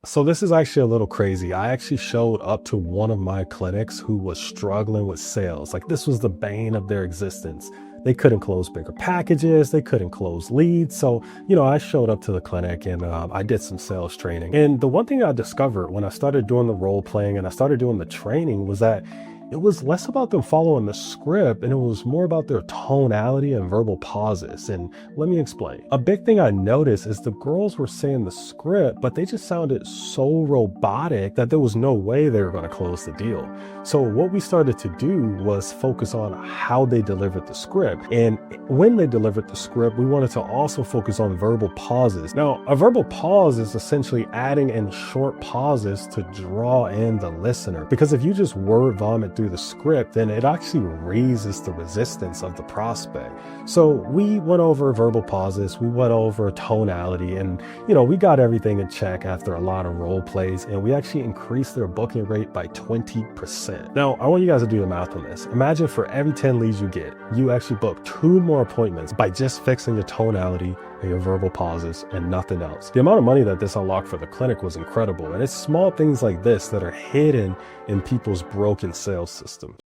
So this is actually a little crazy. I actually showed up to one of my clinics who was struggling with sales. Like this was the bane of their existence. They couldn't close bigger packages. They couldn't close leads. So, I showed up to the clinic and I did some sales training. And the one thing I discovered when I started doing the role playing and I started doing the training was that it was less about them following the script and it was more about their tonality and verbal pauses. And let me explain. A big thing I noticed is the girls were saying the script, but they just sounded so robotic that there was no way they were going to close the deal. So what we started to do was focus on how they delivered the script. And when they delivered the script, we wanted to also focus on verbal pauses. Now, a verbal pause is essentially adding in short pauses to draw in the listener. Because if you just word vomit through the script, then it actually raises the resistance of the prospect. So we went over verbal pauses, we went over tonality, and we got everything in check after a lot of role plays, and we actually increased their booking rate by 20%. Now, I want you guys to do the math on this. Imagine for every 10 leads you get, you actually book 2 more appointments by just fixing your tonality and your verbal pauses and nothing else. The amount of money that this unlocked for the clinic was incredible, and it's small things like this that are hidden in people's broken sales systems.